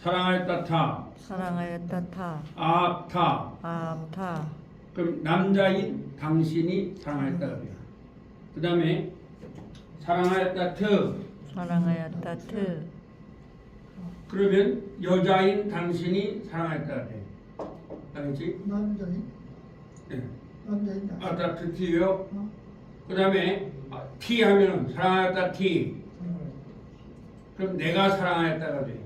사랑하였다 타. 사랑하였다 타. 아타. 아타. 그럼 남자인 당신이 사랑하였다 그래요. 그 다음에 사랑하였다 트. 사랑하였다 트. 그러면 여자인 당신이 사랑하였다 그래. 알겠지? 남자인 네. 남자인 아따 트티요. 어? 그 다음에 티 하면 사랑하였다 티. 그럼 내가 사랑하였다가 돼.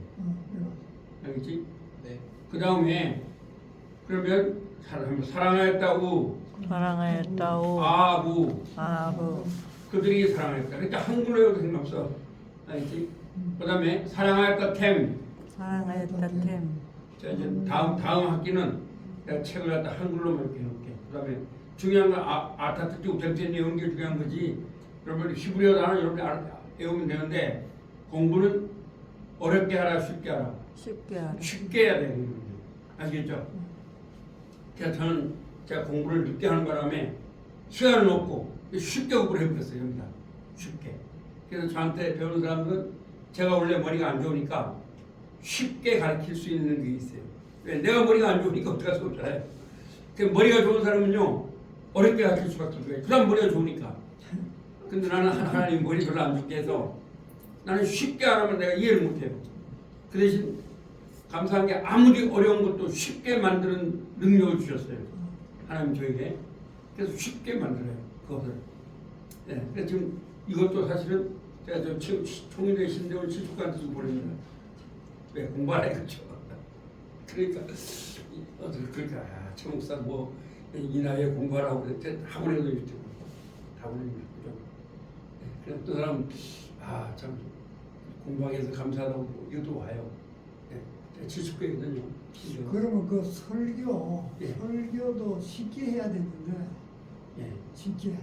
알겠지? 네. 그 다음에 그러면 사랑하였다 우. 사랑하였다 오. 아우. 아부. 그들이 사랑하였다. 그러니까 한글로 해도 상관없어. 알겠지? 그 다음에 사랑하였다 템. 사랑하였다 템. 자, 이제 다음 학기는 내가 책을 갖다 한글로만 이렇게 해놓을게. 그 다음에 중요한 건 아타트티 우템텐 내용이 중요한 거지. 여러분 히브리어 단어 여러분이 외우면 되는데 공부는 어렵게 하라 쉽게 하라. 쉽게 하라. 쉽게 해야 되는 거예요. 아시겠죠? 그래서 저는 제가 공부를 늦게 하는 바람에 시간은 없고 쉽게 공부를 해버렸어요. 여기다. 쉽게. 그래서 저한테 배우는 사람들은 제가 원래 머리가 안 좋으니까 쉽게 가르칠 수 있는 게 있어요. 왜? 내가 머리가 안 좋으니까 어떻게 할 수 없잖아요. 그 머리가 좋은 사람은요 어렵게 가르칠 수밖에 없어요. 그 사람 머리가 좋으니까. 근데 나는 하나님 머리 별로 안 좋게 해서 나는 쉽게 안 하면 내가 이해를 못해요. 그 대신 감사한 게 아무리 어려운 것도 쉽게 만드는 능력을 주셨어요. 하나님 저에게. 그래서 쉽게 만들어요. 그것을. 네, 그래서 지금 이것도 사실은 제가 저 총인대 신대원 치숙한테도 보냅니다. 왜 공부하라 이거죠. 그러니까 그러니까 최 목사 뭐 이 나이에 공부하라고 그랬대 학원에도 이렇게 학원에 그죠. 그래서 또 사람 참 공부하기 위해서 감사하다고 이것도 와요. 70개거든요. 그러면 그 설교 예. 설교도 쉽게 해야 되는데 예. 쉽게.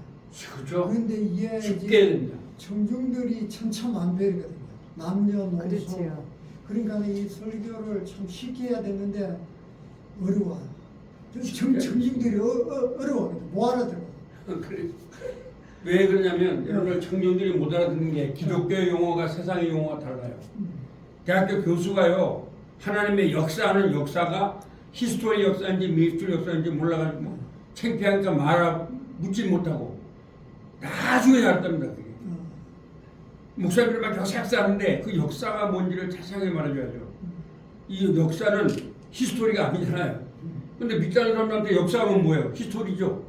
그렇죠. 그런데 이게 쉽게 해야 됩니다. 청중들이 천차만별이거든요. 남녀노소. 그렇지요. 그러니까 이 설교를 참 쉽게 해야 되는데 어려워요. 쉽게. 청중들이 어려워요. 못 알아들어요. 그래. 왜 그러냐면 여러분 청중들이 못 알아듣는 게 기독교 용어가 세상의 용어가 달라요. 대학교 교수가요 하나님의 역사하는 역사가 히스토리 역사인지 미스토리 역사인지 몰라가지고 창피하니까 묻지 못하고 나중에 알았답니다. 그게. 목사님들 막 역사하는데 그 역사가 뭔지를 자세하게 말해줘야죠. 이 역사는 히스토리가 아니잖아요. 근데 믿자는 사람한테 역사하면 뭐예요? 히스토리죠.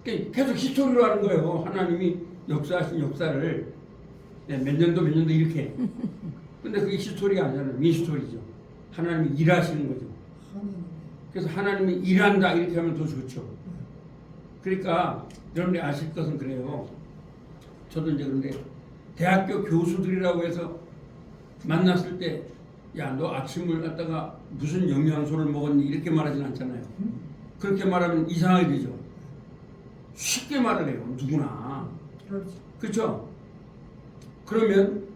그렇죠. 계속 히스토리로 하는 거예요. 하나님이 역사하신 역사를 몇 년도 이렇게. 근데 그게 히스토리가 아니잖아요. 미스토리죠. 하나님이 일하시는 거죠. 그래서 하나님이 일한다 이렇게 하면 더 좋죠. 그러니까 여러분이 아실 것은 그래요. 저도 이제 그런데 대학교 교수들이라고 해서 만났을 때 야, 너 아침을 갖다가 무슨 영양소를 먹었니? 이렇게 말하진 않잖아요. 그렇게 말하면 이상하게 되죠. 쉽게 말을 해요. 누구나. 그렇죠. 그렇죠? 그러면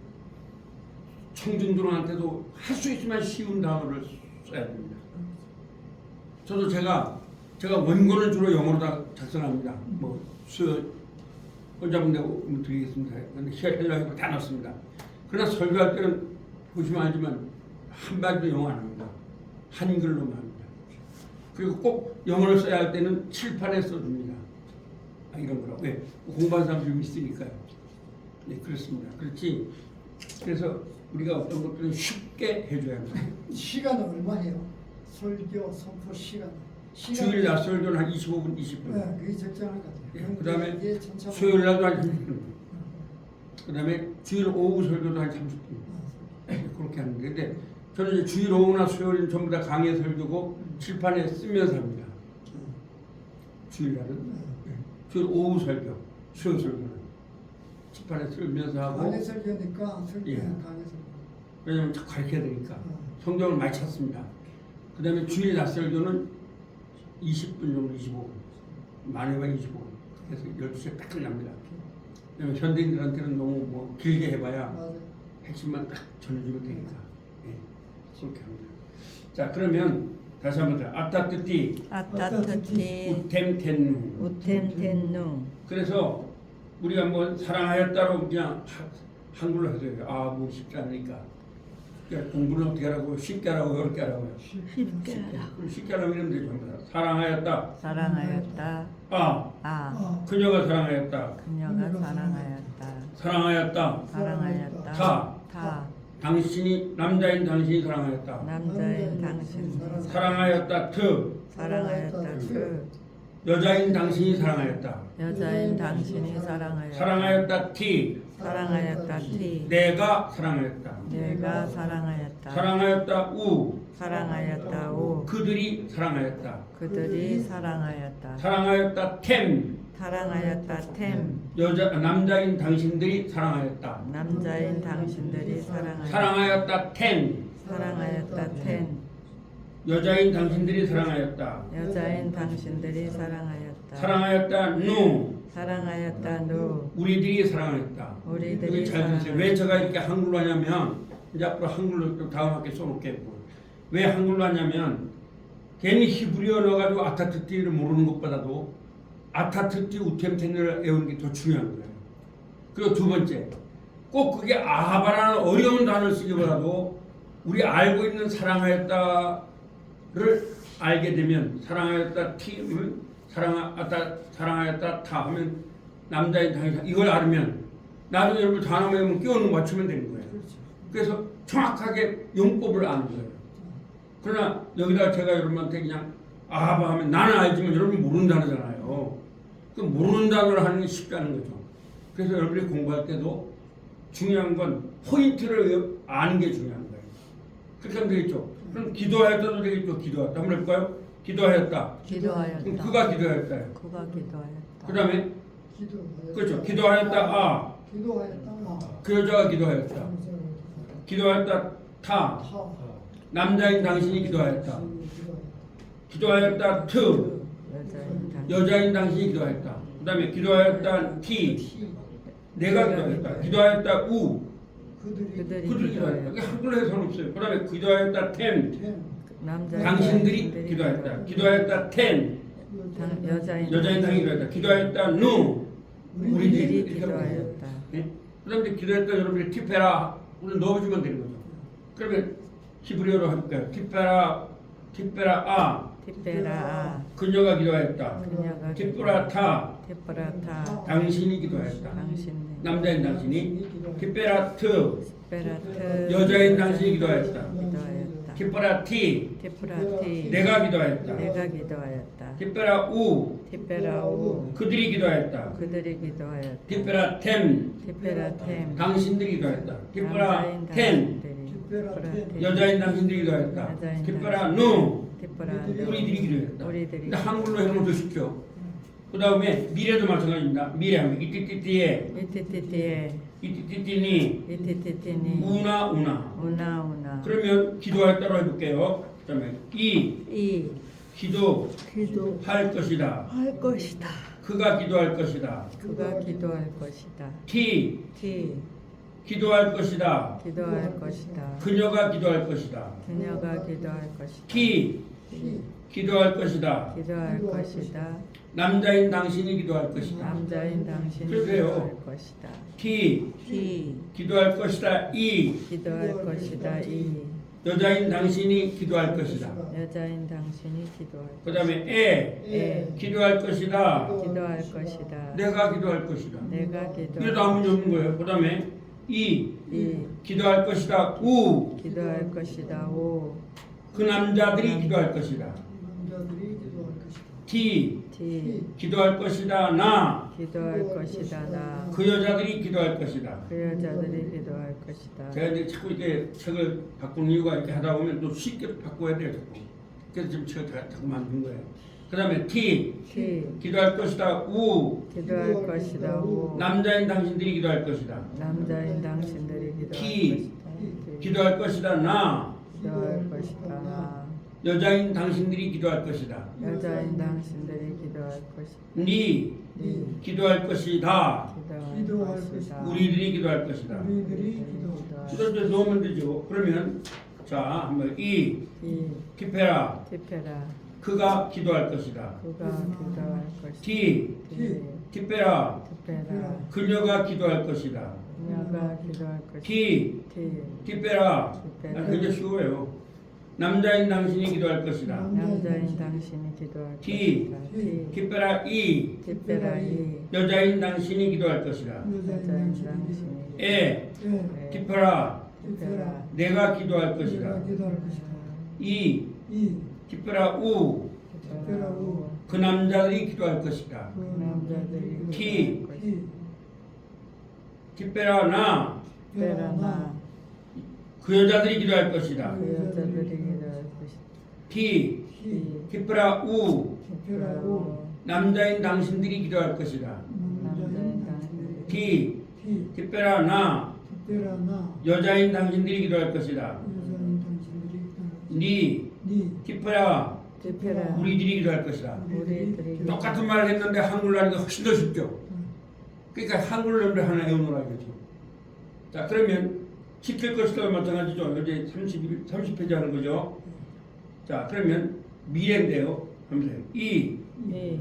청중들한테도 할 수 있으면 쉬운 단어를 써야 됩니다. 저도 제가 원고는 주로 영어로 다 작성합니다. 뭐 혼자분들 드리겠습니다. 근데 헬라어로 다 넣습니다. 그러나 설교할 때는 보시면 알지만 한마디도 영어 안 합니다. 한글로만 합니다. 그리고 꼭 영어를 써야 할 때는 칠판에 써줍니다. 이런 거라고. 왜? 공부한 사람들이 있으니까요. 네, 그렇습니다. 그렇지. 그래서 우리가 어떤 것들은 쉽게 해줘야 합니다. 시간은 얼마 해요? 설교 선포 시간. 주일 낮 설교는 한 25분, 20분. 네, 그게 적절한 것 같아요. 예, 그 다음에 이게 천차만별. 수요일 날도 한 30분. 그 다음에 주일 오후 설교도 한 30분. 그렇게 하는데. 근데 저는 이제 주일 오후나 수요일은 전부 다 강의 설교고 칠판에 쓰면서 합니다. 주일 날은. 주일 오후 설교, 수요일 설교는 칠판에 쓰면서 하고. 강의 설교니까 설교 예. 강의 설교. 왜냐면 가르쳐야 되니까. 성경을 많이 찾습니다. 그 다음에 주일 낮 설교는 20분 정도, 25분. 많으면 25분. 그래서 12시에 딱 끝납니다. 왜냐면 현대인들한테는 너무 뭐 길게 해봐야 맞아요. 핵심만 딱 전해주면 되니까. 예, 그렇게 합니다. 자, 그러면 다시 한번 더. 아따뜨띠, 아따트티. 우템텐누. 우템텐누. 그래서 우리가 뭐 사랑하였다로 그냥 한글로 해서 뭐 쉽지 않으니까 그러니까 공부는 어떻게 하라고? 쉽게 하라고 어렵게 하라고요? 쉽게 하라. 쉽게 하라고 이러면 되죠. 사랑하였다. 사랑하였다. 아, 그녀가 사랑하였다. 그녀가 사랑하였다. 사랑하였다. 사랑하였다. 다. 당신이 남자인 당신이 사랑하였다. 남자인 당신 사랑하였다. 사랑하였다. 여자인 당신이 사랑하였다. 여자인 당신이 사랑하였다. 사랑하였다. 사랑하였다. 내가 사랑하였다. 내가 사랑하였다. 사랑하였다. 사랑하였다. 그들이 사랑하였다. 그들이 사랑하였다. 사랑하였다. 사랑하였다. 남자인 당신들이 사랑하였다. 남자인 당신들이 사랑하였다. 사랑하였다. 사랑하였다. 여자인 당신들이 사랑하였다. 여자인 당신들이 사랑하였다. 사랑하였다. 사랑하였다. 우리들이 사랑하였다. 우리들이 이거 잘 들으세요. 왜 제가 이렇게 한글로 하냐면 이제 앞으로 한글로 또 다음 학기에 써놓겠고 왜 한글로 하냐면 괜히 히브리어 넣어가지고 아타트티를 모르는 것보다도 아타트티 우템텐을 외우는 게 더 중요한 거예요. 그리고 두 번째 꼭 그게 아하바라는 어려운 단어를 쓰기보다도 우리 알고 있는 사랑하였다를 알게 되면 사랑하였다 사랑하였다 타 하면 남자인 당신 이걸 알으면 나중에 여러분 단어 외우면 끼워넣고 맞추면 되는 거예요. 그래서 정확하게 용법을 아는 거예요. 그러나 여기다 제가 여러분한테 그냥 아하바 하면 나는 알지만 여러분이 모르는 단어잖아요. 그 모르는 단어를 하는 게 쉽지 않은 거죠. 그래서 여러분이 공부할 때도 중요한 건 포인트를 아는 게 중요한 거예요. 그렇게 하면 되겠죠. 그럼 기도하였다도 되겠죠. 기도하였다. 한번 해볼까요? 기도하였다. 그럼 그가 기도하였다요. 그가 기도하였다. 그 다음에 기도하였다. 그렇죠. 기도하였다. 기도하였다. 그 여자가 기도하였다. 기도하였다. 타. 남자인 당신이 기도하였다. 기도하였다. 여자인 당신이 기도하였다. 그 다음에 기도하였다. 내가 기도하였다. 기도하였다. 그들이 기도하였다. 이게 한글로 해서는 없어요. 그 다음에 기도하였다. 당신들이 기도하였다. 기도하였다. 여자인 당신이 기도하였다. 기도하였다. 우리들이 기도하였다. 그 다음에 기도했다 여러분이 티페라 우리 넣어주면 되는 거죠. 그러면 히브리어로 해볼까요? 티페라 그녀가 기도하였다. 티프라타 당신이 기도하였다. 남자인 당신이 티페라트 여자인 당신이 기도하였다. 티프라티 내가 기도하였다. 티페라우 그들이 기도하였다. 티페라템 당신들이 기도하였다. 티페라텐 여자인 당신들이 기도하였다. 티페라누 우리들이 기도했다. 근데 한글로 해놓으면 더 쉽죠. 그 다음에 미래도 마찬가지입니다. 미래 하면 이띠띠띠에 이띠띠띠니 우나 그러면 기도하였다고 해볼게요. 그 다음에 기도할 것이다. 그가 기도할 것이다. 기도할 것이다. 그녀가 기도할 것이다. 기도할 것이다. 남자인 당신이 기도할 것이다. 그래요. 기도할 것이다. 여자인 당신이 기도할 것이다. 그 다음에 기도할 것이다. 내가 기도할 것이다. 이래도 아무 문제 없는 거예요. 그 다음에 기도할 것이다. 그 남자들이 기도할 것이다. 기도할 것이다. 그 여자들이 기도할 것이다. 제가 이제 자꾸 이렇게 책을 바꾸는 이유가 이렇게 하다 보면 또 쉽게 바꿔야 돼요. 자꾸. 그래서 지금 책을 자꾸 만든 거예요. 그 다음에 기도할 것이다. 남자인 당신들이 기도할 것이다. 기도할 것이다. 여자인 당신들이 기도할 것이다. 기도할 것이다. 우리들이 기도할 것이다. 이걸 넣으면 되죠. 그러면 자 한번 티페라 그가 기도할 것이다. 티페라 그녀가 기도할 것이다. 그녀가 기도할 것이다. 티 티페라 굉장히 쉬워요. 남자인 당신이 기도할 것이다. 남자인 당신이 기도할 티. 것이다. 티페라 이 티페라이 여자인 당신이 기도할 것이다. 여자인 당신이 에 예. 티페라 티페라 내가 기도할 내가 것이다. 기도할 것이다. 이 이 티페라 우 티페라 우 그 남자들이 기도할 것이다. 그 남자들이 티. 기도할 것이다. 티 티페라 나 그 티페라나 여자들이 기도할 것이다. 그 여자들이 기도할 것이다. 티 티 티페라 우 티페라 우 남자인 당신들이 기도할 것이다. 남자인 당신들이 티 티 티페라 나 티페라 나 여자인 당신들이 기도할 것이다. 여자인 당신들이 니 니 티페라 티페라 우리들이 기도할 것이다. 우리들이 똑같은 말을 했는데 한글로 하니까 훨씬 더 쉽죠. 그러니까 한글로 하나 외우노라 이거죠. 자 그러면 지킬 것이다 마찬가지죠. 이제 30페이지 하는 거죠. 자 그러면 미래인데요. 보세요. 이 이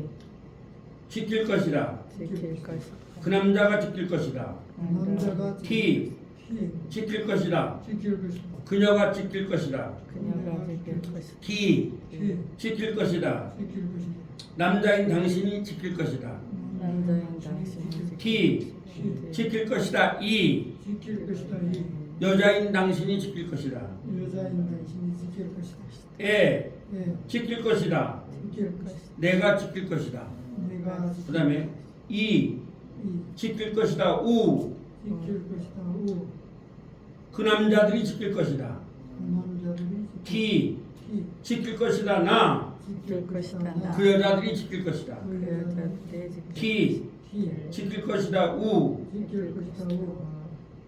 지킬 것이다. 지킬 것이다. 그 남자가 지킬 것이다. 남자가 티 티 지킬 것이다. 지킬 것이다. 그녀가 지킬 것이다. 그녀가 지킬 것이다. 티 티 지킬 것이다. 지킬 것이다. 남자인 당신이 지킬 것이다. 남자인 당신이 티 지킬 것이다. 이 지킬 것이다. 이 여자인 당신이 지킬 것이다. 여자인 당신이 지킬 것이다. 에 예, 지킬 것이다. 지킬 것이다. 내가 지킬 것이다. 내가 그 다음에 이 이 지킬 것이다. 우 지킬 것이다. 우 그 남자들이 지킬 것이다. 그 남자들이 티 티 지킬 것이다. 나 지킬 것이다. 나 그 여자들이 지킬 것이다. 그 여자들이 지킬 티 티 지킬 것이다. 우 지킬 것이다. 우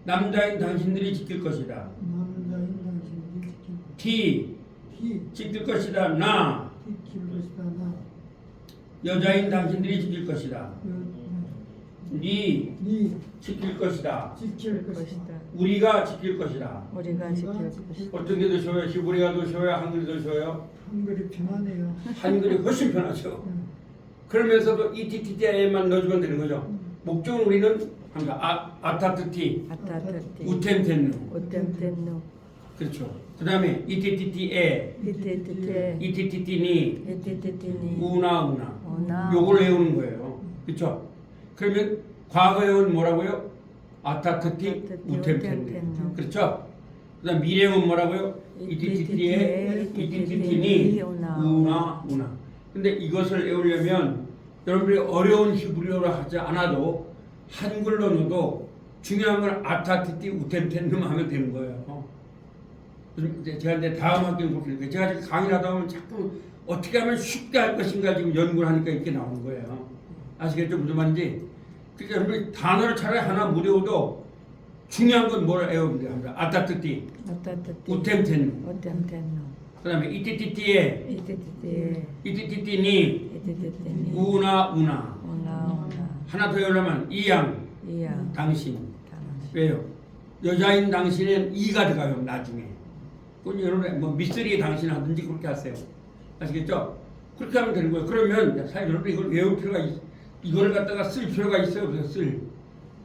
남자인 당신들이 지킬 것이다. 남자인 당신이 지킬 티 티 지킬 것이다. 나 지킬 것이다. 나 여자인 당신들이 지킬 것이다. 니 니 지킬 것이다. 지킬 것이다. 것이다. 우리가 지킬 것이다. 우리가 지킬 것이다. 어떤 게 더 쉬워요? 히브리가 더 쉬워요? 한글이 더 쉬워요? 한글이 편하네요. 한글이 훨씬 편하죠. 그러면서도 이티티티에만 넣어주면 되는 거죠. 목적은 우리는 항상 아타트티, 아타트티 우텐텐누. 오템텐누 그렇죠. 그 다음에 이티티티에, 이티티티에 이티티티니, 이티티티니 우나. 오나 요걸 외우는 거예요. 그렇죠. 그러면 과거형은 뭐라고요? 아타트티, 우텐텐누. 우템텐누. 그렇죠. 그 다음 미래형은 뭐라고요? 이티티티에, 이티티티니, 우나. 근데 이것을 외우려면 여러분들이 어려운 히브리어를 하지 않아도 한글로 넣어도 중요한 건 아타티티 우템텐누만 하면 되는 거예요. 제가 이제 다음 학기는 그렇게 될 거예요. 제가 지금 강의를 하다 보면 자꾸 어떻게 하면 쉽게 할 것인가 지금 연구를 하니까 이렇게 나오는 거예요. 아시겠죠? 무슨 말인지? 그러니까 여러분이 단어를 차라리 하나 못 외워도 중요한 건 뭘 외우면 돼요. 아타티티, 아타트티 우템텐누. 오템텐누 그 다음에 이티티티에, 이티티티에 이티티티니, 이티티티니 우나. 오나 하나 더 외우려면 이양, 이야 당신. 당신 왜요? 여자인 당신은 이가 들어가요 나중에. 그건 여러분 뭐 미쓰리 당신 하든지 그렇게 하세요. 아시겠죠? 그렇게 하면 되는 거예요. 그러면 사실 여러분 이걸 외울 필요가 이거를 갖다가 쓸 필요가 있어요. 그래서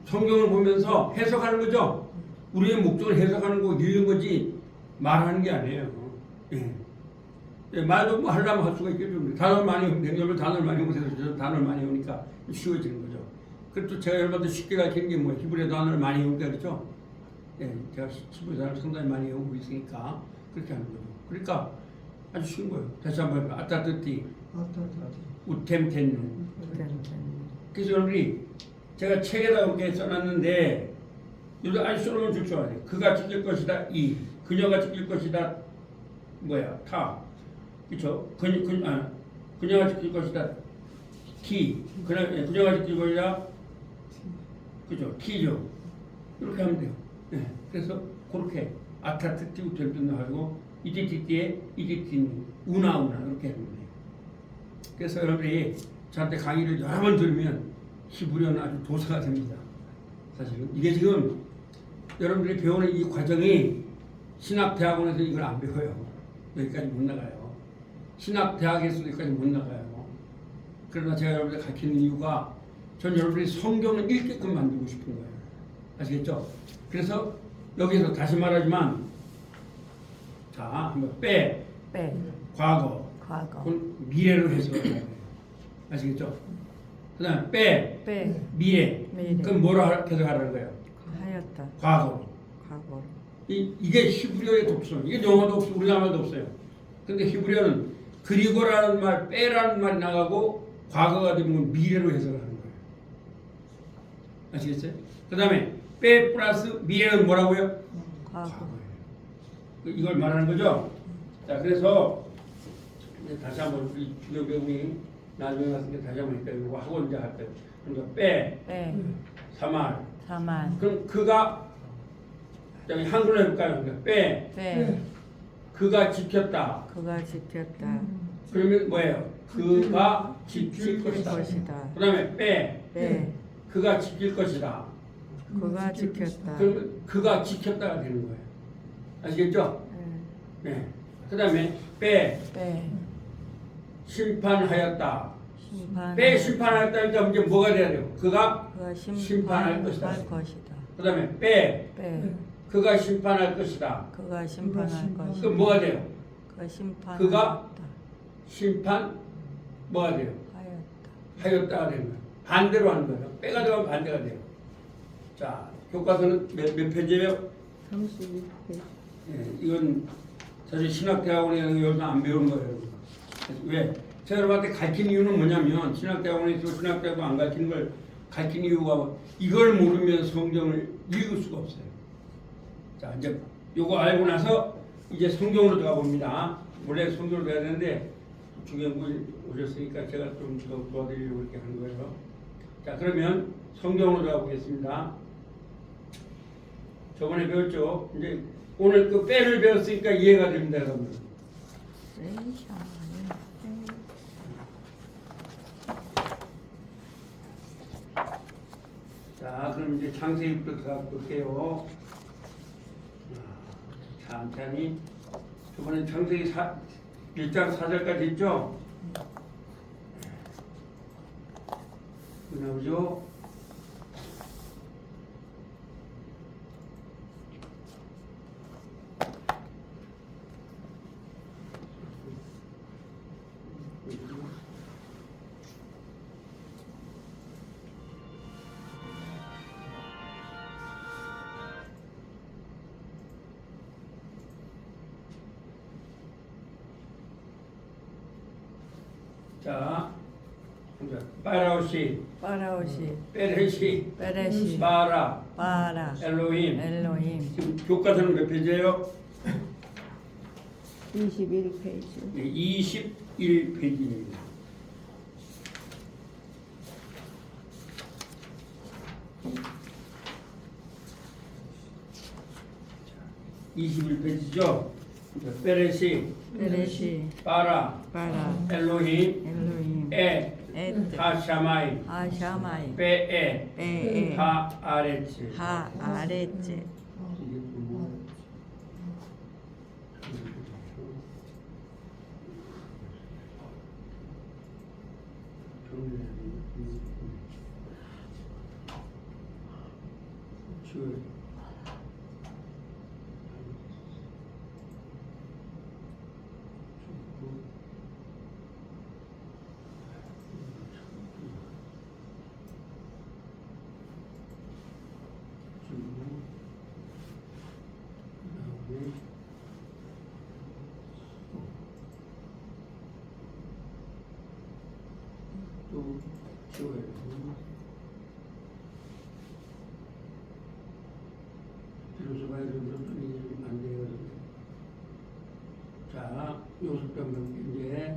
성경을 보면서 해석하는 거죠. 우리의 목적을 해석하는 거 읽는 거지 말하는 게 아니에요. 예, 말도 뭐 하려면 할 수가 있겠죠. 단어를 많이 여러분 단어를 많이 오면서 단어를 많이 오니까 쉬워지는 거죠. 그래도 제가 여러분한테 쉽게 가르치는 게 뭐 히브리 단어를 많이 외우니까 그렇죠. 예, 제가 히브리 단어를 상당히 많이 외우고 있으니까 그렇게 하는 거죠. 그러니까 아주 쉬운 거예요. 다시 한번 해볼까요? 아타트티, 아타타티 우템텐누. 오템텐누 그래서 여러분이 제가 책에다 그렇게 써놨는데 요즘 아주 써놓으면 줄 알아요. 그가 지킬 것이다. 이 그녀가 지킬 것이다. 뭐야? 타. 그렇죠? 그녀가 지킬 것이다. 티. 그녀가 지킬 것이다. 그죠? 티죠. 이렇게 하면 돼요. 네. 그래서 그렇게 아타트티 우템텐누 하고 이티티티에 이티티니 우나 이렇게 하는 거예요. 그래서 여러분이 저한테 강의를 여러 번 들으면 히브리어는 아주 도사가 됩니다. 사실은 이게 지금 여러분들이 배우는 이 과정이 신학대학원에서 이걸 안 배워요. 여기까지 못 나가요. 신학대학에서도 여기까지 못 나가요. 그러나 제가 여러분들 가르치는 이유가 전 여러분들이 성경을 읽게끔 만들고 싶은 거예요. 아시겠죠? 그래서 여기서 다시 말하지만 자 한번 빼 빼. 과거 과거. 그건 미래로 해석을 해야 돼요. 아시겠죠? 그 다음에 빼 빼. 미래 미래. 그럼 뭐로 해석하라는 거예요? 하였다. 과거로. 과거. 이게 히브리어의 독성. 이게 영어도 없고 우리나라도 없어요. 근데 히브리어는 그리고라는 말, 빼라는 말이 나가고 과거가 되면 미래로 해석을 하는 거예요. 아시겠어요? 그 다음에 빼 플러스 미래는 뭐라고요? 과거. 과거예요. 이걸 말하는 거죠. 자, 그래서 이제 다시 한번 우리 주요 배움이 나중에 갔을 때 다시 한번 할까요? 이거 하고 이제 할까요? 그러니까 빼, 빼. 사말. 사만. 그럼 그가 저기 한글로 해볼까요? 그러니까 빼, 빼. 그가 지켰다. 그가 지켰다. 그러면 뭐예요? 그가 지킬 것이다. 것이다. 그 다음에 빼, 빼. 그가 지킬 것이다. 그가 지켰다. 그러면 그가 지켰다가 되는 거예요. 아시겠죠? 네. 그 다음에 빼, 빼. 심판하였다. 심판. 빼 심판하였다니까 이제 뭐가 돼야 돼요? 그가 그가 심판할 것이다. 할 것이다. 그 다음에 빼, 빼. 그가 심판할 것이다. 그가 심판할 것이다. 그럼 뭐가 돼요? 그가 심판. 그가 심판 뭐가 돼요? 하였다. 하였다가 되는 거예요. 반대로 하는 거예요. 빼가 들어가면 반대가 돼요. 자, 교과서는 몇 페이지예요? 32페이지. 예, 이건 사실 신학대학원에 여기서 안 배우는 거예요. 왜? 제가 여러분한테 가르친 이유는 뭐냐면 신학대학원에서 신학대학도 안 가르치는 걸 가르친 이유가 이걸 모르면 성경을 읽을 수가 없어요. 자, 이제 요거 알고 나서 이제 성경으로 들어가 봅니다. 원래 성경으로 가야 되는데 주경군 오셨으니까 제가 좀 도와드리려고 이렇게 하는 거예요. 자, 그러면 성경으로 들어가 보겠습니다. 저번에 배웠죠? 이제 오늘 그 빼를 배웠으니까 이해가 됩니다, 여러분. 자, 그럼 이제 창세기부터 들어가 볼게요. 천천히. 저번에 창세기 1장 4절까지 했죠? 나오죠? 자, 파라오시, 파라오시. 베레시, 베레시. 바라, 바라. 엘로힘. 엘로힘. 지금 교과서는 몇 페이지예요? 21페이지. 네, 21페이지입니다. 자, 21페이지죠? 베레시, 베레시. 바라, 바라. 엘로힘, 엘로힘. 에, 엣. 하샤마이, 아샤마이. 베에, 베에. 하아레츠. 하 아레츠. 이게 뭐? 또 키워야 되고 비로소 봐야 되는 것들이 안 돼요. 자, 요술병 이제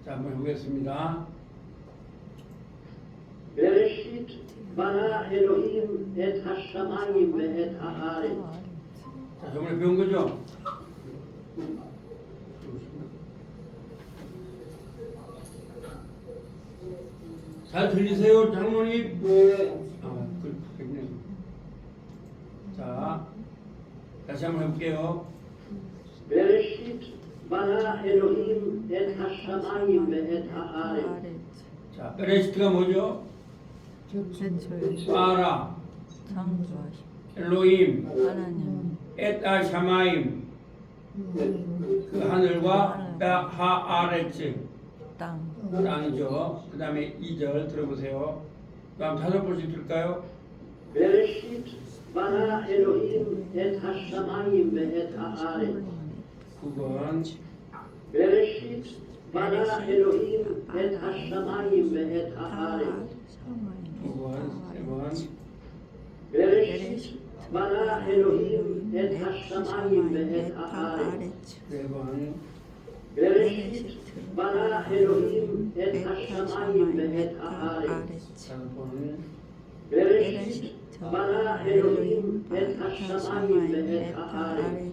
자, 한번 해보겠습니다. בראשית ברא אלוהים את השמיים ואת הארץ. 자, 저번에 배운 거죠? 잘 들리세요, 장로님? 그렇겠네. 자, 다시 한번 해볼게요. בראשית ברא אלוהים את השמיים ואת הארץ. 자, 베레시트가 뭐죠? 최초의 바라, 창조하신 엘로힘, 하나님 에타 샤마임, 그 하늘과 하아레츠, 땅 땅이죠. 그 다음에 2절 들어보세요. 다음 5번씩 들을까요? בראשית ברא אלוהים את השמיים ואת הארץ. 9번, בראשית ברא אלוהים את השמיים ואת הארץ. 9번, 3번, בראשית ברא אלוהים את השמיים ואת הארץ. 4번, בראשית ברא אלוהים את השמיים ואת הארץ. 5번, בראשית ברא אלוהים את השמיים ואת הארץ.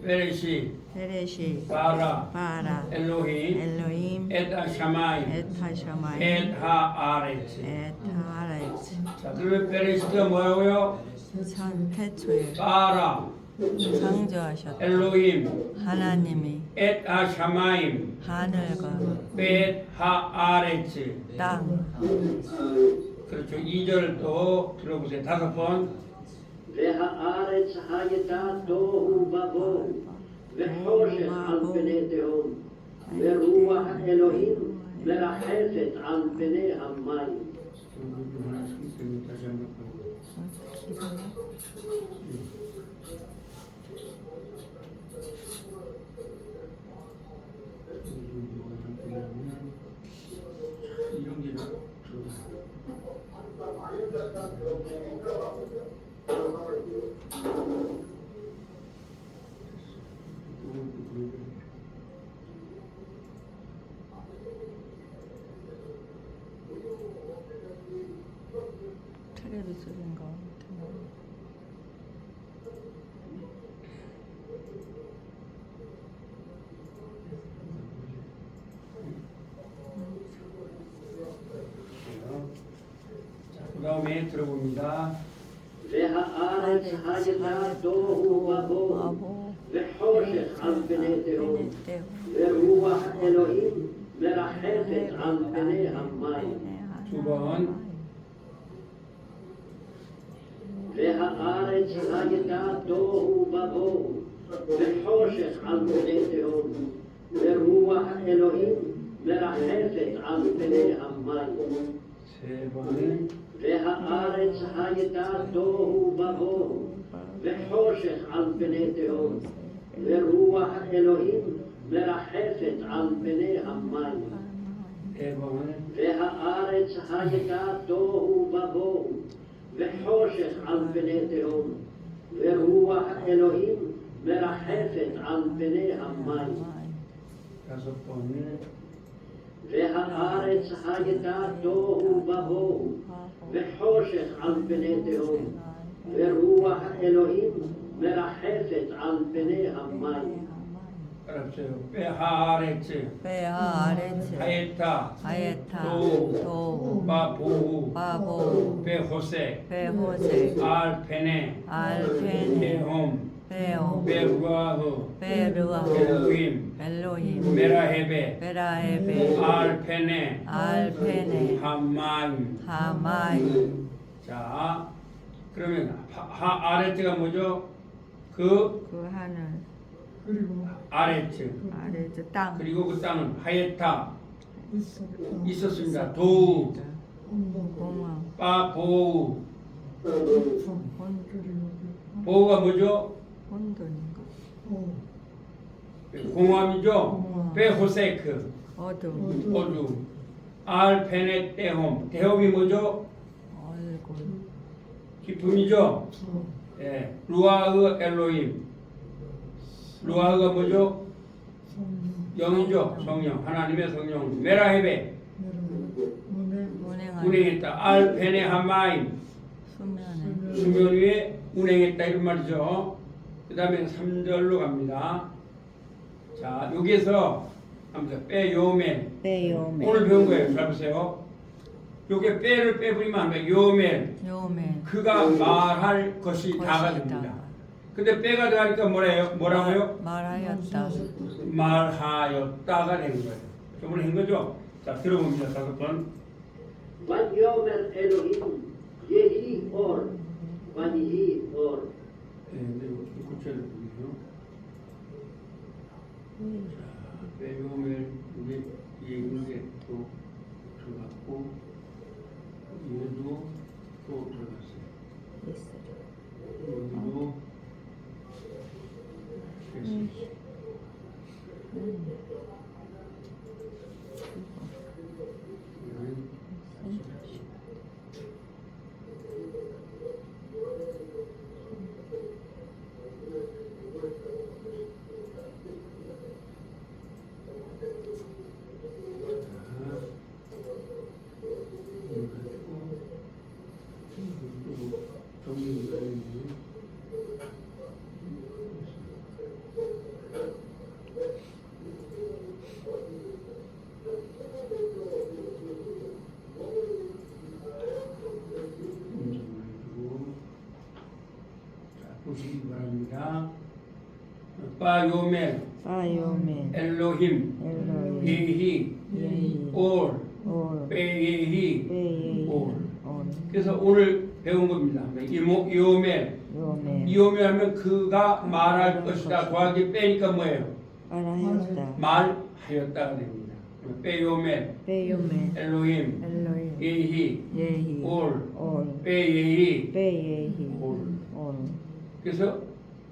베레시, 베레시 바라, 바라 엘로힘, 엘로힘 에타 샤마임, 에타 샤마임 에하아레츠. 에타 아레츠 자, 그러면 베레시트가 뭐라고요? 태초에 바라, 창조하셨다 엘로힘, 하나님이 에타 샤마임, 하늘과 하아레츠. 땅 그렇죠. 2절 또 들어보세요. 5번. והארץ הייתה תוהו ובוהו וחושך על פני תהום ורוח אלוהים מרחפת על פני המים. 다시 한번 볼까요? 이런 게 들어보세요. 테레비 소리인가 자, 그 다음에 들어봅니다. והארץ הייתה תוהו ובוהו וחושך על פני תהום ורוח אלוהים מרחפת על פני המים. 2번. והארץ הייתה תוהו ובוהו וחושך על פני תהום ורוח אלוהים מרחפת על פני המים. 3번. והארץ הייתה תוהו ובוהו וחושך על פני תהום ורוח אלוהים מרחפת על פני המים. 4번. והארץ הייתה תוהו ובוהו וחושך על פני תהום ורוח אלוהים מרחפת על פני המים. 5번. והארץ הייתה תוהו ובוהו וחושך על פני תהום ורוח אלוהים מרחפת על פני המים. 알았어요. 베하아레츠, 베하아레츠 하에타, 하에타 도, 도 바보우, 바보 베호세, 베호세 알페네, 알페네 베홈, 베오 베루아흐, 베르아호 엘로힘, 엘로힘 메라헤베, 베라헤베 알페네, 알페네 하마임. 하마임 자, 그러면 하아레츠가 뭐죠? 그 하늘 그리고 아레츠. 아레츠 땅 그리고 그 땅은 하에타 있었다. 있었습니다. 도우, 온도 공항 바보우. 온 그리고 보우가 뭐죠? 혼돈인가 공허함이죠. 베호세크, 어둠 어둠. 알페네 데홈, 데홈이 뭐죠? 얼굴 기쁨이죠. 예, 루아흐 엘로힘. 루아흐가 뭐죠? 영이죠. 성령, 하나님의 성령. 메라헤베, 운행하는 운행했다. 알페네 하마임, 수면 위에 운행했다 이런 말이죠. 그 다음에 3절로 갑니다. 자, 여기에서 아무튼 빼요멜 빼요멜. 오늘 배운 거예요. 잘 보세요. 요게 빼를 빼버리면 안 돼. 요멜 요멜. 그가 말할 것이 다가 됩니다. 근데 빼가 들어가니까 뭐라고요? 말하였다. 말하였다가 되는 거예요. 저번에 한 거죠? 자, 들어봅니다. 5번. ויאמר אלוהים יהי אור ויהי אור. 네, 근데 이거 고쳐야 되거든요. 자, 빼요멜 이게 이게 또 들어갔고 얘도 또 들어갔어요. 여기도 됐어요. 보시기 바랍니다. 바요멜 바요멜. 엘로힘 엘로힘. 예히 예히. 올 올. 베예히 빼예히. 올. 올. 그래서 오늘 배운 겁니다. 요멜 요멜. 요멜 하면 그가 말할 것이다. 더하기 빼니까 뭐예요? 말하였다. 말하였다가 됩니다. 빼요멜 빼요멜. 엘로힘 엘로힘. 예히 예히. 올 올. 베예히 빼예히. 올. 올. 그래서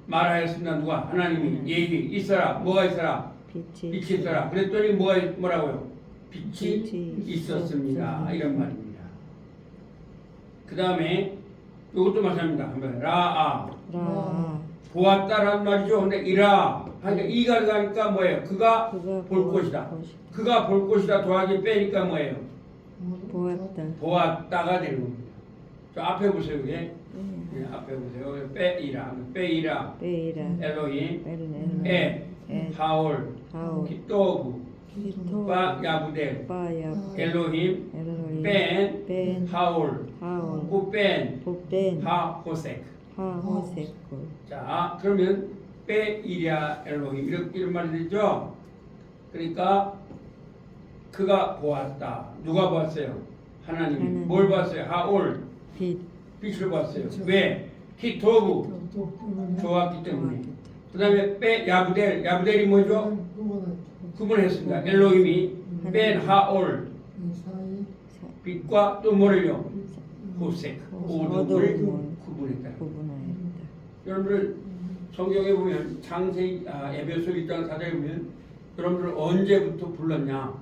말하였습니다. 누가? 하나님이 예히 있어라. 뭐가 있어라? 빛이 빛이 있어라. 그랬더니 뭐라고요? 빛이 빛이 있었습니다. 이런 말입니다. 그 다음에 이것도 마찬가지입니다. 한번 라아 라. 보았다란 말이죠. 근데 이라 하니까 이가 들어가니까 뭐예요? 그가 그가 볼 것이다. 것이- 그가 볼 것이다 더하기 빼니까 뭐예요? 보았다. 보았다가 되는 겁니다. 저 앞에 보세요. 그게 네. 앞에 보세요. 빼이라 빼이라 빼이라. 엘로힘 엘로힘. 에 하올 하올. 기토부 기토. 바 야부델 바야. 엘로힘 엘로힘. 뺀 뺀. 하올 하올. 후뺀 복된. 하호색. 하호세골. 자, 그러면 빼이랴 엘로힘 이런 말이 되죠. 그러니까 그가 보았다. 누가 보았어요? 하나님이. 하나님. 뭘 봤어요? 하올 빛. 빛을 봤어요. 왜? 키토부 좋았기 때문에. 그 다음에 빼 야부델이 뭐죠? 구분했습니다. 엘로힘이 뺀 하올 빛과 또 뭐를요? 호색 어둠을 구분했다. 구분하였다. 여러분들 성경에 보면 에베소 1장 4절에 보면 여러분들 언제부터 불렀냐?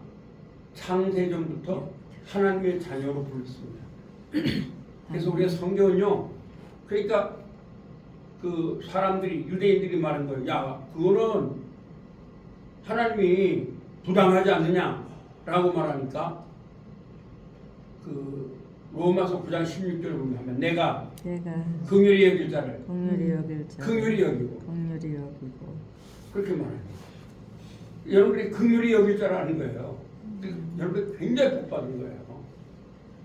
창세전부터 하나님의 자녀로 불렀습니다. 그래서 우리가 성경은요, 그러니까 그 사람들이 유대인들이 말한 거예요. 야, 그거는 하나님이 부당하지 않느냐라고 말하니까 그 로마서 9장 16절을 보면 내가 긍휼히 여길 자를 긍휼히 여길 자. 긍휼히 여기고 긍휼히 여기고. 그렇게 말해요. 여러분들이 긍휼히 여길 줄 아는 거예요. 여러분 굉장히 복 받은 거예요.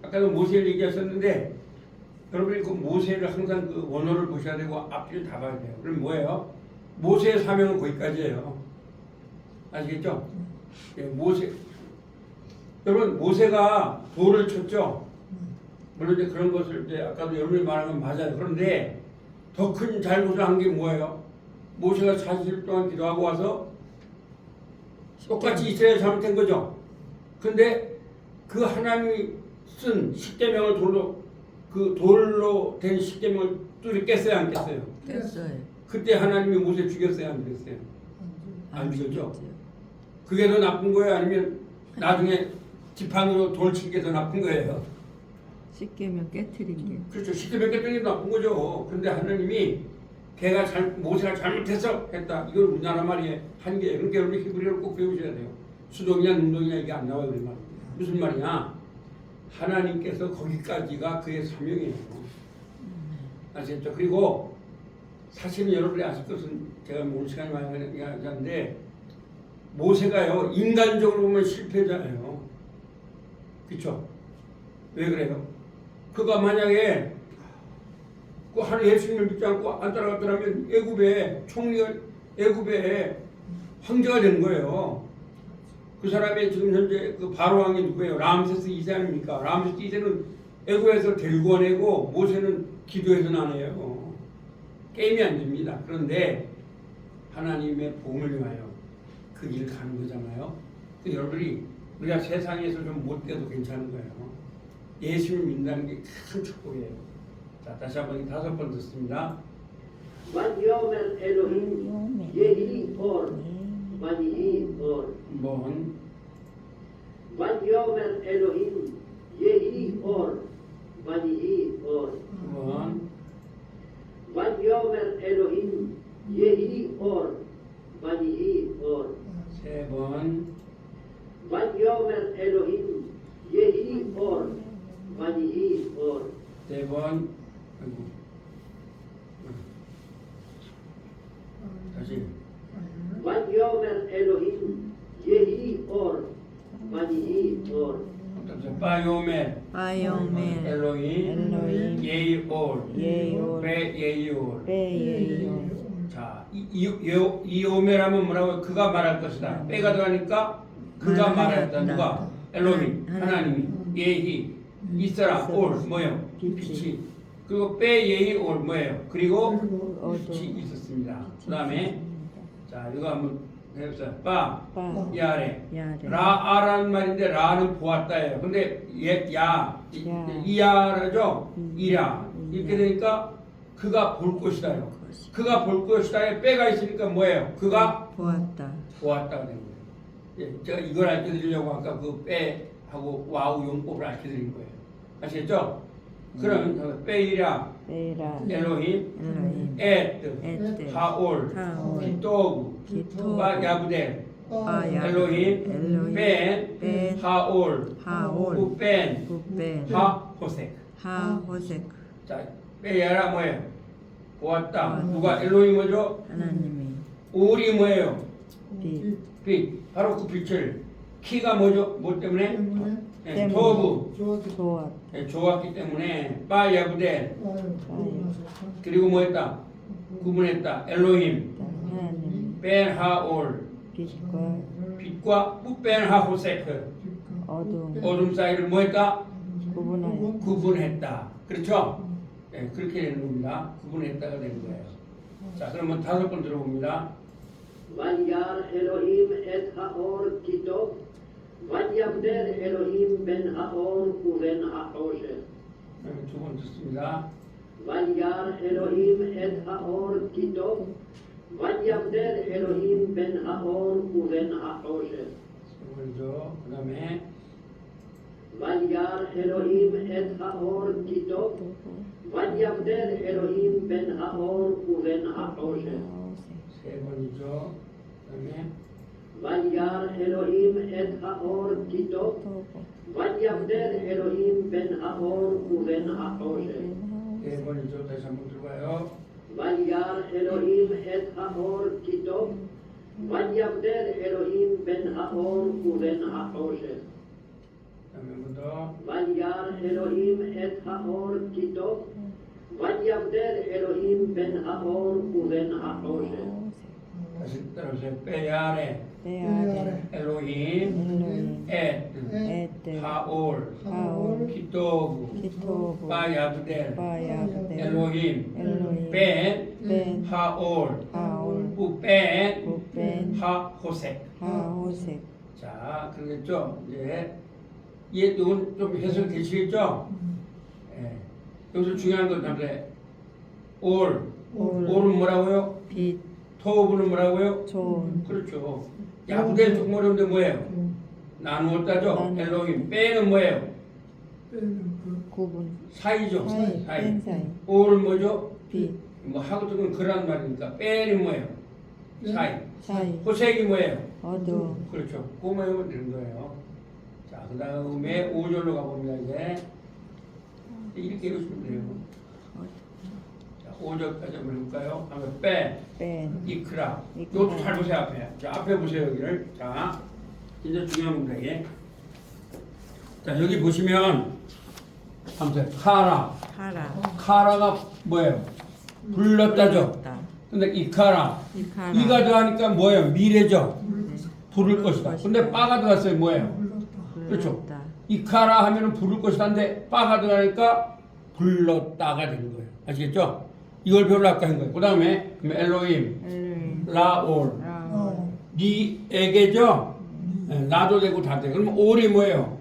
아까도 모세를 얘기하셨는데 여러분이 그 모세를 항상 그 원어를 보셔야 되고 앞뒤를 다 봐야 돼요. 그럼 뭐예요? 모세의 사명은 거기까지예요. 아시겠죠? 예, 모세. 여러분 모세가 돌을 쳤죠. 물론 이제 그런 것을 이제 아까도 여러분이 말한 건 맞아요. 그런데 더 큰 잘못을 한 게 뭐예요? 모세가 40일 동안 기도하고 와서 똑같이 이스라엘 잘못한 거죠. 근데 그 하나님이 쓴 십계명을 돌로 된 십계명을 뚜리 깼어요, 안 깼어요? 깼어요. 그때 하나님이 모세 죽였어요, 안 죽였어요? 안 죽였죠. 죽였죠. 그게 더 나쁜 거예요, 아니면 나중에 지팡이로 돌 치는 게 더 나쁜 거예요? 십계명 깨트린 게. 그렇죠. 십계명 깼던 게 나쁜 거죠. 근데 하나님이 모세가 잘못해서 했다. 이건 우리나라 말이에요. 한계예요. 그러니까 여러분이 히브리어를 꼭 배우셔야 돼요. 수동이냐 능동이냐 이게 안 나와요. 우리 말. 무슨 말이냐? 하나님께서 거기까지가 그의 사명이에요. 아시겠죠? 그리고 사실은 여러분이 아실 것은 제가 오늘 시간이 많이 이야기하는데 모세가요 인간적으로 보면 실패자예요. 그렇죠? 왜 그래요? 그가 만약에 그 하나님 예수님을 믿지 않고 안 따라갔더라면 애굽의 황제가 된 거예요. 그 사람이 지금 현재 그 바로 왕이 누구예요? 람세스 2세 아닙니까? 람세스 2세는 애굽에서 데리고 와내고 모세는 기도해서 나네요. 게임이 안 됩니다. 그런데 하나님의 복을 위하여 그 길 가는 거잖아요. 그 여러분이 우리가 세상에서 좀 못돼도 괜찮은 거예요. 예수를 믿는다는 게 큰 축복이에요. 자, 다시 한번 5번 듣습니다. ויאמר אלוהים יהי אור ויהי אור. 한번 ויאמר אלוהים יהי אור ויהי אור. 한번 ויאמר אלוהים יהי אור ויהי אור. 3번 ויאמר אלוהים יהי אור ויהי אור. 4번 다시 ויאמר אלוהים יהי אור ויהי אור. 바요멜 바요멜 엘로힘 엘로힘 예이올 예이올 베예이올. 베예이올. 자, 이 오멜하면 뭐라고? 그가 말할 것이다. 빼가 들어가니까 그가 말하였다. 누가? 엘로힘 하나님이. 예히 있어라. 올 뭐예요? 빛이. 그리고 베예이올 뭐예요? 그리고 빛이 있었습니다. 그 다음에 자 이거 한번 해보세요. 빠 야레 야레 라아라는 말인데 라는 보았다예요. 근데 이야라죠. 이랴 이렇게 되니까 그가 볼 것이다요. 그가 볼 것이다에 빼가 있으니까 뭐예요? 그가 보았다. 보았다가 된 거예요. 예, 제가 이걸 알려드리려고 아까 그 빼하고 와우 용법을 알려드린 거예요. 아시겠죠? 그러면 빼이랴 베이라 엘로힘 엘로힘 에트 에트 하올 하올 기토구 기토 야브델 바야 엘로힘 엘로힘 벤 벤 하올 하올 우벤 부벤 하호색. 하호색. 자 빼야라 뭐예요? 보았다. 누가 엘로힘 뭐죠? 하나님이 울이 뭐예요? 빛 빛. 바로 그 빛을 키가 뭐죠? 뭐 때문에? 예, 때문에. 토부. 좋았 예, 좋았기 때문에 바야브델. 그리고 뭐 했다? 구분했다. 엘로힘 하나님 벤 하올 빛과 빛과 우벤 하호세크 어둠 사이를 뭐 했다? 구분하여 구분했다. 그렇죠? 네, 그렇게 되는 겁니다. 구분했다가 되는 거예요. 자, 그러면 5번 들어봅니다. וירא אלוהים את האור כי טוב, ויבדל אלוהים בין האור ובין החושך. 2번 듣습니다. וירא אלוהים את האור כי טוב, ויבדל אלוהים בין האור ובין החושך. 3번이죠. 그 다음에 וירא אלוהים את האור כי טוב, ויבדל אלוהים בין האור ובין החושך. 3번이죠. 그 다음에 וירא אלוהים את האור כי טוב, ויבדל אלוהים בין האור ובין החושך. 4번이죠. 다시 한번 들어봐요. וירא אלוהים את האור כי טוב, ויבדל אלוהים בין האור ובין החושך. 그 다음에 한 번 더. וירא אלוהים את האור כי טוב, ויבדל אלוהים בין האור ובין החושך. 다시 따라오세요. 빼야레 베아레 엘로힘 엘로힘 에트 에트 하올 하올 기토부 기토부 바야브델 바야브델 엘로힘 엘로힘 벤 벤 하올 하올 우벤 부벤 하호색. 하호색. 자, 그러겠죠? 이제 이건 좀 해석되시겠죠? 예. 여기서 중요한 건 남자 올은 뭐라고요? 빛 토부는 뭐라고요? 좋은 그렇죠. 야부델 조금 어려운데 뭐예요? 나누었다죠? 나누. 엘로힘 빼는 뭐예요? 구분 사이죠. 사이 뺀 사이 올은 뭐죠? 빛 뭐 하고도 그런 말이니까 빼는 뭐예요? 사이. 사이 호색이 뭐예요? 어두움 그렇죠. 꼬매면 되는 거예요. 자, 그 다음에 5절로 가봅니다. 이제 이렇게 읽으시면 돼요. 5절까지 한번 해볼까요? 한번 빼, 뺀, 이크라. 이크라. 이것도 잘 보세요 앞에. 자 앞에 보세요 여기를. 자 진짜 중요한 겁니다 이게. 자 여기 보시면 한번 카라. 카라, 카라가 뭐예요? 불렀다죠. 불렀다. 근데 이카라. 이카라, 이가 들어가니까 뭐예요? 미래죠. 부를 부를 것이다. 것이다. 근데 빠가 들어갔어요 뭐예요? 불렀다. 그렇죠. 불렀다. 이카라 하면은 부를 것이다인데 빠가 들어가니까 불렀다가 되는 거예요. 아시겠죠? 이걸 별로 아까 한 거예요. 그 다음에 엘로힘, 엘로힘, 라올, 라올, 니에게죠? 나도 되고 다 되고. 그럼 올이 뭐예요?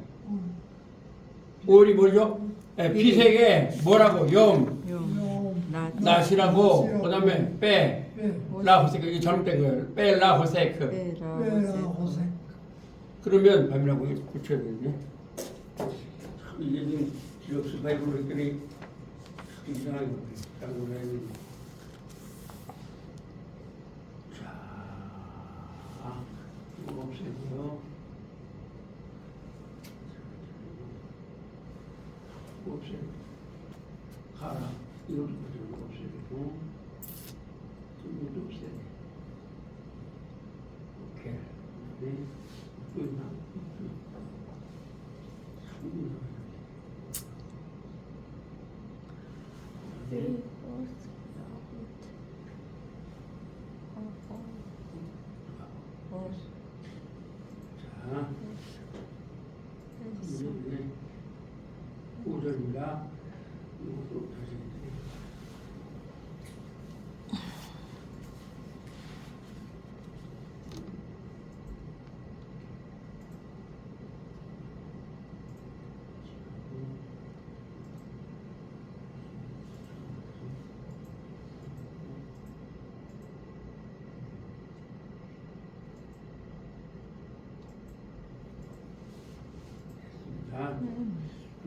올이 뭐죠? 피색에 뭐라고? 염, 용, 낫이라고. 그 다음에 빼, 라호세크. 이게 잘못된 거예요. 빼, 라호세크. 빼라, 호세. 그러면 밤이라고 고쳐야 되겠네. 이게 지금 기억수 바이블로 했더니 이상하게 장구를 해야 되네. 자, 이거 없애고요. 없애고. 가라. 이것도 없애고. 이것도 없애고. 오케이. 네. 끝나. 자, 이제 5절입니다. 이것도 다시 해드릴게요.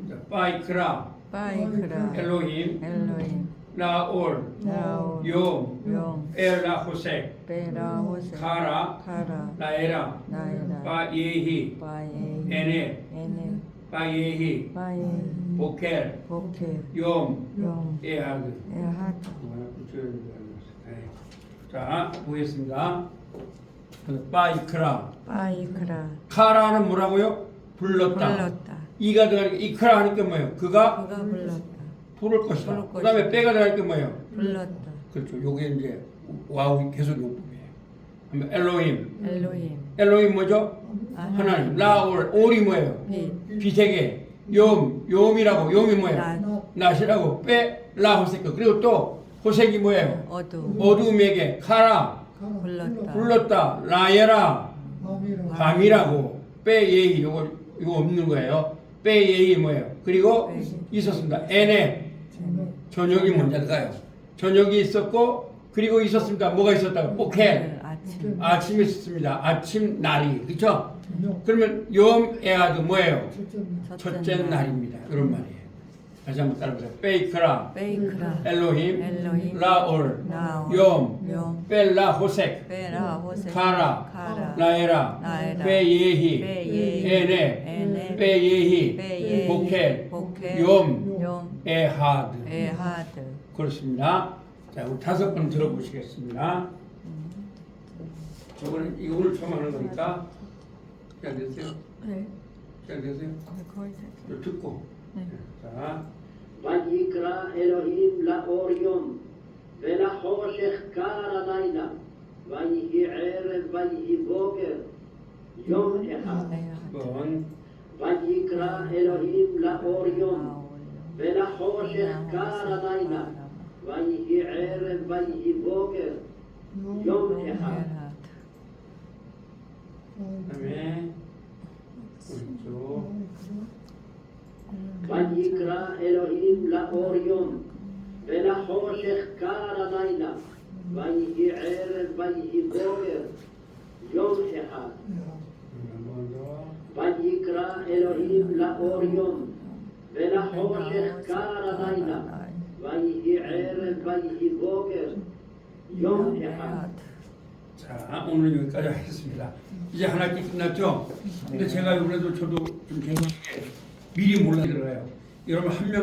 자, 바이크라, 바이크라, 엘로힘, 엘로힘, 라올, 라올, 용, 용, 엘라호색, 빼라, 호세, 카라, 카라, 라에라, 나이라, 바예히, 바에, 에네, 에네, 바예히, 바에, 보켈, 보케, 용, 용, 에하드. 에하트, 자, 보겠습니다. 바이크라, 바이크라, 카라는 뭐라고요? 불렀다. 불렀다. 이가 들어가니까 이크라 하니까 뭐예요? 그가 그가 불렀다. 부를 것이다. 부를 그 다음에 것이다. 빼가 들어가니까 뭐예요? 불렀다. 그렇죠. 요게 이제 와우 계속 용법이에요. 그러면 엘로힘. 엘로힘, 엘로힘 뭐죠? 하나님. 라올. 올이 뭐예요? 빛, 비세계. 요음이라고. 요음이 뭐예요? 낮, 낫이라고. 빼, 라호세크. 그리고 또 호색이 뭐예요? 어둠, 어둠에게. 카라. 불렀다. 불렀다. 라예라. 밤이라. 밤이라고. 빼 예의. 이거 없는 거예요. 빼 예의 뭐예요? 그리고 빼. 있었습니다. 에네. 쟤네, 저녁이 먼저 가요. 저녁이 있었고 그리고 있었습니다. 뭐가 있었다고? 포켈. 아침, 아침이 있었습니다. 아침 날이 그렇죠? 저녁. 그러면 염 에아드 뭐예요? 첫째 첫째 날입니다. 이런 말이에요. 다시 한번 따라보세요. 베이크라, 베이크라, 엘로힘, 엘로힘, 라올, 라올, 염, 용, 벨라 호색, 베라, 호세, 카라, 카라, 라에라, 라에라, 베예히, 베예히, 에네, 에네, 베예히, 베예히, 보켈, 보켈, 염, 용, 에하드. 에하드. 그렇습니다. 자, 우리 5번 들어보시겠습니다. 저거는 이거 오늘 처음 하는 거니까 잘 됐어요? 네, 잘 됐어요? 거의 다. 또 듣고. 네. 자, ויקרא אלוהים לאור יום, ולחושך קר הלילה, ויהי ערב ויהי בוקר, יום אחד. 한번 ויקרא אלוהים לאור יום, ולחושך קר הלילה, ויהי ערב ויהי בוקר, יום אחד. 그다음에 오른쪽 ויקרא אלוהים לאור יום, ולחושך קר הלילה, ויהי ערב ויהי בוקר, יום אחד. 먼저 ויקרא אלוהים לאור יום, ולחושך קר הלילה, ויהי ערב ויהי בוקר, יום אחד. 자, 오늘 여기까지 하겠습니다. 이제 한 학기 끝났죠? 근데 제가 이번에도 저도 좀 미리 몰라 들어가요. 여러분 한 명